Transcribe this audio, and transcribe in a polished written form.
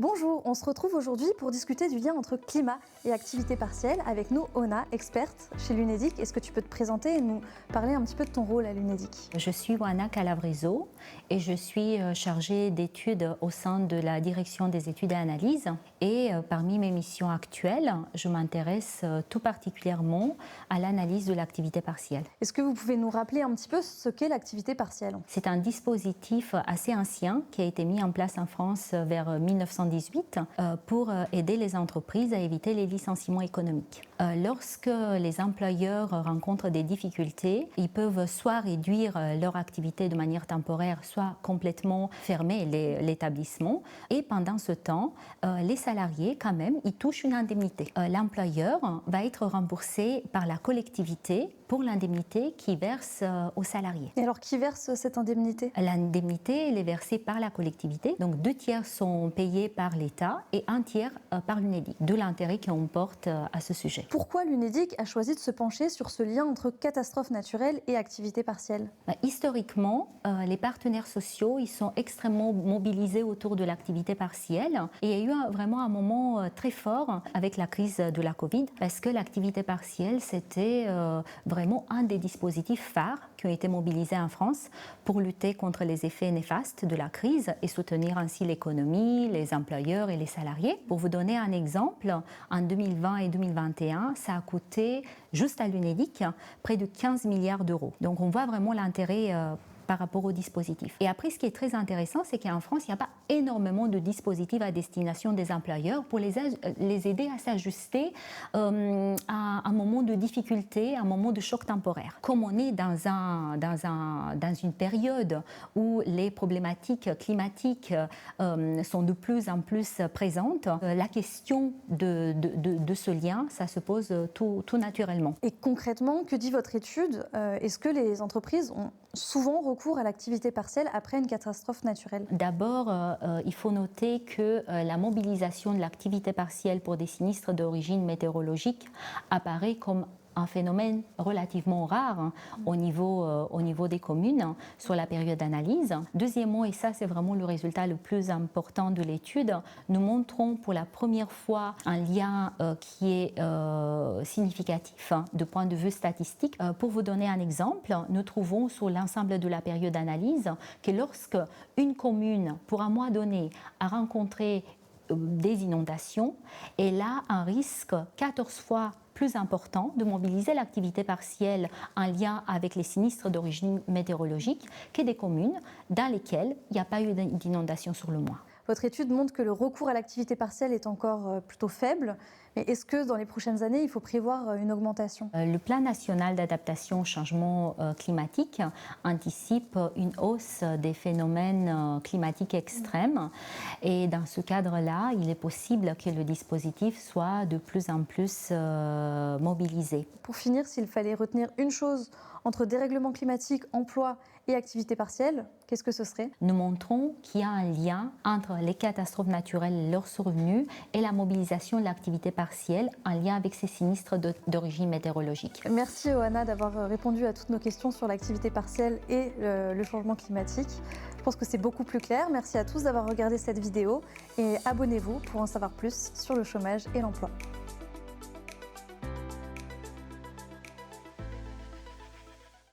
Bonjour, on se retrouve aujourd'hui pour discuter du lien entre climat et activité partielle avec nous, Ona, experte chez l'Unédic. Est-ce que tu peux te présenter et nous parler un petit peu de ton rôle à l'Unédic? Je suis Oana Calavriso et je suis chargée d'études au sein de la direction des études et analyses. Et parmi mes missions actuelles, je m'intéresse tout particulièrement à l'analyse de l'activité partielle. Est-ce que vous pouvez nous rappeler un petit peu ce qu'est l'activité partielle? C'est un dispositif assez ancien qui a été mis en place en France vers 1918 pour aider les entreprises à éviter les licenciements économiques. Lorsque les employeurs rencontrent des difficultés, ils peuvent soit réduire leur activité de manière temporaire, soit complètement fermer l'établissement. Et pendant ce temps, les salariés, quand même, ils touchent une indemnité. L'employeur va être remboursé par la collectivité pour l'indemnité qu'il verse aux salariés. Et alors, qui verse cette indemnité? L'indemnité, elle est versée par la collectivité. Donc, 2 tiers sont payés par l'État et 1 tiers par l'Unédic. De l'intérêt qu'on porte à ce sujet. Pourquoi l'Unédic a choisi de se pencher sur ce lien entre catastrophes naturelles et activité partielle? Historiquement, les partenaires sociaux ils sont extrêmement mobilisés autour de l'activité partielle. Et il y a eu vraiment un moment très fort avec la crise de la Covid, parce que l'activité partielle, c'était vraiment un des dispositifs phares qui ont été mobilisés en France pour lutter contre les effets néfastes de la crise et soutenir ainsi l'économie, les employeurs et les salariés. Pour vous donner un exemple, en 2020 et 2021, ça a coûté, juste à l'Unédic, près de 15 milliards d'euros. Donc on voit vraiment l'intérêt par rapport au dispositif. Et après, ce qui est très intéressant, c'est qu'en France, il n'y a pas énormément de dispositifs à destination des employeurs pour les aider à s'ajuster à un moment de difficulté, à un moment de choc temporaire. Comme on est dans une période où les problématiques climatiques sont de plus en plus présentes, la question de ce lien, ça se pose tout naturellement. Et concrètement, que dit votre étude? Est-ce que les entreprises ont souvent recours à l'activité partielle après une catastrophe naturelle? D'abord, il faut noter que la mobilisation de l'activité partielle pour des sinistres d'origine météorologique apparaît comme un phénomène relativement rare au niveau des communes sur la période d'analyse. Deuxièmement, et ça c'est vraiment le résultat le plus important de l'étude, nous montrons pour la première fois un lien qui est significatif de point de vue statistique. Pour vous donner un exemple, nous trouvons sur l'ensemble de la période d'analyse que lorsque une commune, pour un mois donné, a rencontré des inondations, elle a un risque 14 fois plus important de mobiliser l'activité partielle en lien avec les sinistres d'origine météorologique que des communes dans lesquelles il n'y a pas eu d'inondation sur le mois. Votre étude montre que le recours à l'activité partielle est encore plutôt faible, mais est-ce que dans les prochaines années, il faut prévoir une augmentation? Le plan national d'adaptation au changement climatique anticipe une hausse des phénomènes climatiques extrêmes et dans ce cadre-là, il est possible que le dispositif soit de plus en plus mobilisé. Pour finir, s'il fallait retenir une chose entre dérèglement climatique, emploi et activité partielle, qu'est-ce que ce serait? Nous montrons qu'il y a un lien entre les catastrophes naturelles et leur survenue et la mobilisation de l'activité partielle en lien avec ces sinistres d'origine météorologique. Merci Oana d'avoir répondu à toutes nos questions sur l'activité partielle et le changement climatique. Je pense que c'est beaucoup plus clair. Merci à tous d'avoir regardé cette vidéo et abonnez-vous pour en savoir plus sur le chômage et l'emploi.